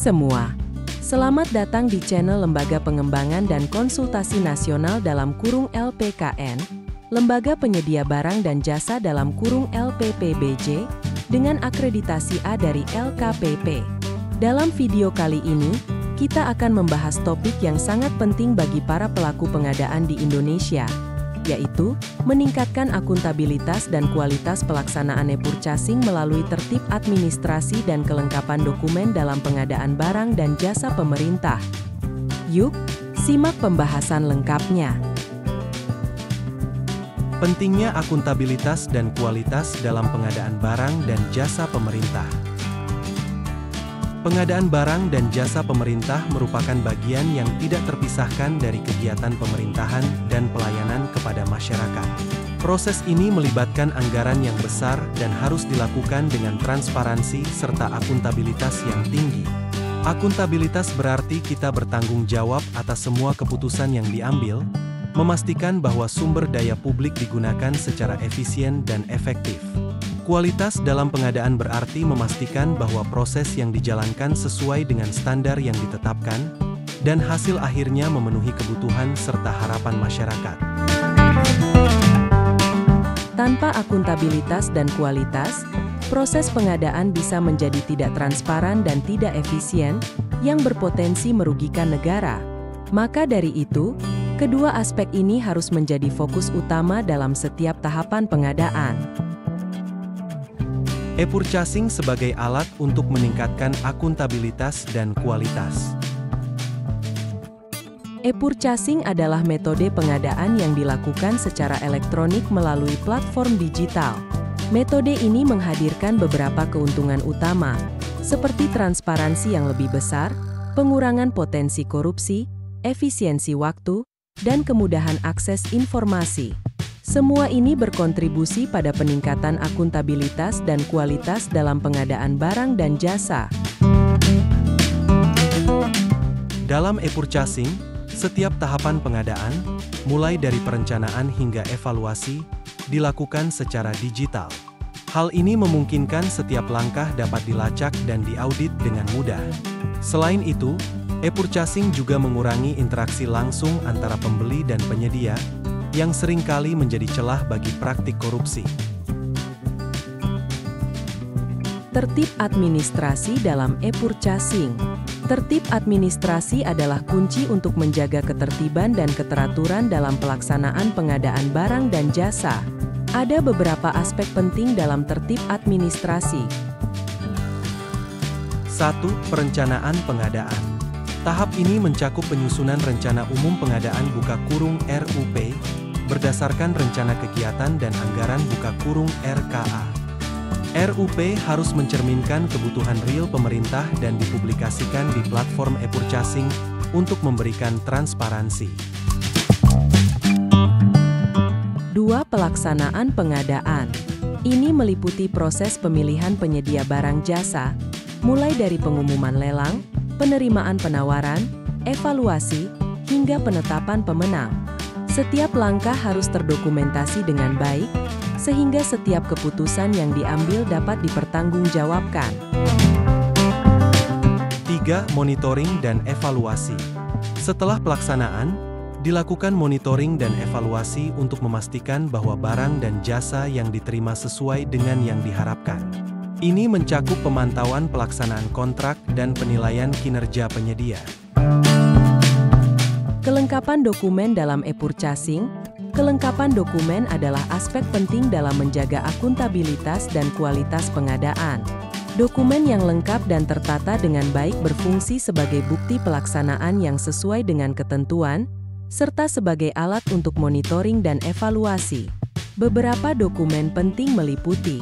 semua, selamat datang di channel Lembaga Pengembangan dan Konsultasi Nasional (LPKN), Lembaga Penyedia Barang dan Jasa (LPPBJ), dengan akreditasi A dari LKPP. Dalam video kali ini, kita akan membahas topik yang sangat penting bagi para pelaku pengadaan di Indonesia, yaitu meningkatkan akuntabilitas dan kualitas pelaksanaan e-purchasing melalui tertib administrasi dan kelengkapan dokumen dalam pengadaan barang dan jasa pemerintah. Yuk, simak pembahasan lengkapnya. Pentingnya akuntabilitas dan kualitas dalam pengadaan barang dan jasa pemerintah. Pengadaan barang dan jasa pemerintah merupakan bagian yang tidak terpisahkan dari kegiatan pemerintahan dan pelayanan kepada masyarakat. Proses ini melibatkan anggaran yang besar dan harus dilakukan dengan transparansi serta akuntabilitas yang tinggi. Akuntabilitas berarti kita bertanggung jawab atas semua keputusan yang diambil, memastikan bahwa sumber daya publik digunakan secara efisien dan efektif. Kualitas dalam pengadaan berarti memastikan bahwa proses yang dijalankan sesuai dengan standar yang ditetapkan, dan hasil akhirnya memenuhi kebutuhan serta harapan masyarakat. Tanpa akuntabilitas dan kualitas, proses pengadaan bisa menjadi tidak transparan dan tidak efisien, yang berpotensi merugikan negara. Maka dari itu, kedua aspek ini harus menjadi fokus utama dalam setiap tahapan pengadaan. E-purchasing sebagai alat untuk meningkatkan akuntabilitas dan kualitas. E-purchasing adalah metode pengadaan yang dilakukan secara elektronik melalui platform digital. Metode ini menghadirkan beberapa keuntungan utama, seperti transparansi yang lebih besar, pengurangan potensi korupsi, efisiensi waktu, dan kemudahan akses informasi. Semua ini berkontribusi pada peningkatan akuntabilitas dan kualitas dalam pengadaan barang dan jasa. Dalam e-purchasing, setiap tahapan pengadaan, mulai dari perencanaan hingga evaluasi, dilakukan secara digital. Hal ini memungkinkan setiap langkah dapat dilacak dan diaudit dengan mudah. Selain itu, e-purchasing juga mengurangi interaksi langsung antara pembeli dan penyedia, yang seringkali menjadi celah bagi praktik korupsi. Tertib administrasi dalam e-purchasing. Tertib administrasi adalah kunci untuk menjaga ketertiban dan keteraturan dalam pelaksanaan pengadaan barang dan jasa. Ada beberapa aspek penting dalam tertib administrasi. 1. Perencanaan pengadaan. Tahap ini mencakup penyusunan rencana umum pengadaan (RUP) berdasarkan rencana kegiatan dan anggaran (RKA). RUP harus mencerminkan kebutuhan real pemerintah dan dipublikasikan di platform e-purchasing untuk memberikan transparansi. 2. Pelaksanaan pengadaan. Ini meliputi proses pemilihan penyedia barang jasa, mulai dari pengumuman lelang, penerimaan penawaran, evaluasi, hingga penetapan pemenang. Setiap langkah harus terdokumentasi dengan baik, sehingga setiap keputusan yang diambil dapat dipertanggungjawabkan. 3. Monitoring dan evaluasi. Setelah pelaksanaan, dilakukan monitoring dan evaluasi untuk memastikan bahwa barang dan jasa yang diterima sesuai dengan yang diharapkan. Ini mencakup pemantauan pelaksanaan kontrak dan penilaian kinerja penyedia. Kelengkapan dokumen dalam e-purchasing. Kelengkapan dokumen adalah aspek penting dalam menjaga akuntabilitas dan kualitas pengadaan. Dokumen yang lengkap dan tertata dengan baik berfungsi sebagai bukti pelaksanaan yang sesuai dengan ketentuan, serta sebagai alat untuk monitoring dan evaluasi. Beberapa dokumen penting meliputi: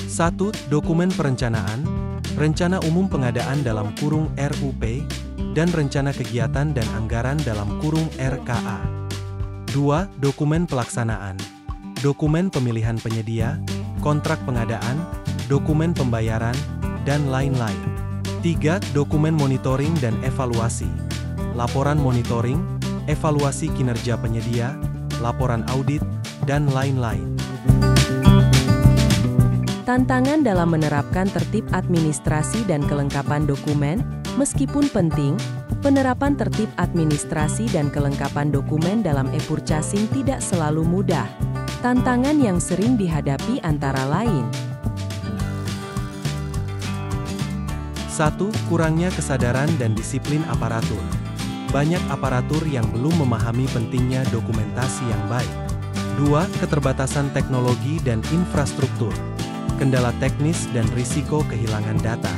1. Dokumen perencanaan, rencana umum pengadaan dalam (RUP), dan rencana kegiatan dan anggaran dalam (RKA). 2. Dokumen pelaksanaan, dokumen pemilihan penyedia, kontrak pengadaan, dokumen pembayaran, dan lain-lain. 3. Dokumen monitoring dan evaluasi, laporan monitoring, evaluasi kinerja penyedia, laporan audit, dan lain-lain. Tantangan dalam menerapkan tertib administrasi dan kelengkapan dokumen, meskipun penting, penerapan tertib administrasi dan kelengkapan dokumen dalam e-purchasing tidak selalu mudah. Tantangan yang sering dihadapi antara lain: 1. Kurangnya kesadaran dan disiplin aparatur. Banyak aparatur yang belum memahami pentingnya dokumentasi yang baik. 2. Keterbatasan teknologi dan infrastruktur. Kendala teknis dan risiko kehilangan data.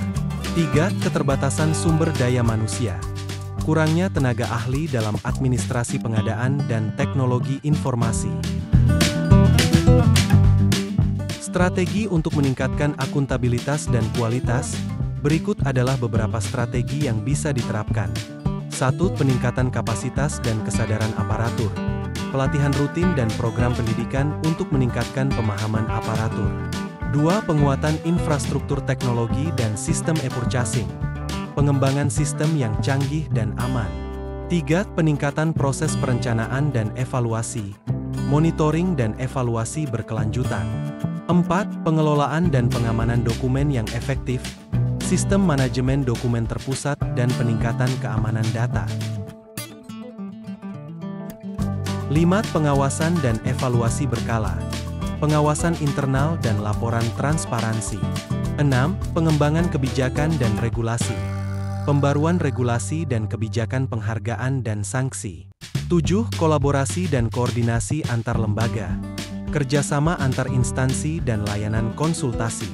3. Keterbatasan sumber daya manusia. Kurangnya tenaga ahli dalam administrasi pengadaan dan teknologi informasi. Strategi untuk meningkatkan akuntabilitas dan kualitas. Berikut adalah beberapa strategi yang bisa diterapkan. 1. Peningkatan kapasitas dan kesadaran aparatur. Pelatihan rutin dan program pendidikan untuk meningkatkan pemahaman aparatur. 2. Penguatan infrastruktur teknologi dan sistem e-purchasing. Pengembangan sistem yang canggih dan aman. 3. Peningkatan proses perencanaan dan evaluasi. Monitoring dan evaluasi berkelanjutan. 4. Pengelolaan dan pengamanan dokumen yang efektif. Sistem manajemen dokumen terpusat dan peningkatan keamanan data. 5. Pengawasan dan evaluasi berkala. Pengawasan internal dan laporan transparansi. 6. Pengembangan kebijakan dan regulasi. Pembaruan regulasi dan kebijakan penghargaan dan sanksi. 7. Kolaborasi dan koordinasi antar lembaga. Kerjasama antar instansi dan layanan konsultasi.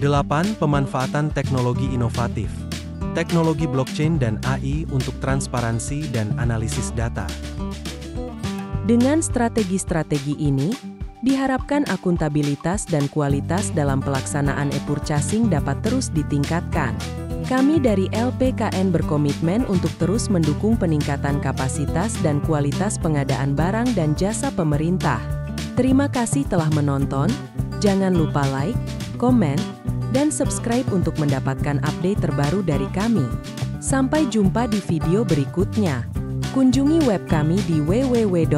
8. Pemanfaatan teknologi inovatif. Teknologi blockchain dan AI untuk transparansi dan analisis data. Dengan strategi-strategi ini, diharapkan akuntabilitas dan kualitas dalam pelaksanaan e-purchasing dapat terus ditingkatkan. Kami dari LPKN berkomitmen untuk terus mendukung peningkatan kapasitas dan kualitas pengadaan barang dan jasa pemerintah. Terima kasih telah menonton. Jangan lupa like, komen, dan subscribe untuk mendapatkan update terbaru dari kami. Sampai jumpa di video berikutnya. Kunjungi web kami di www.lpkn.id.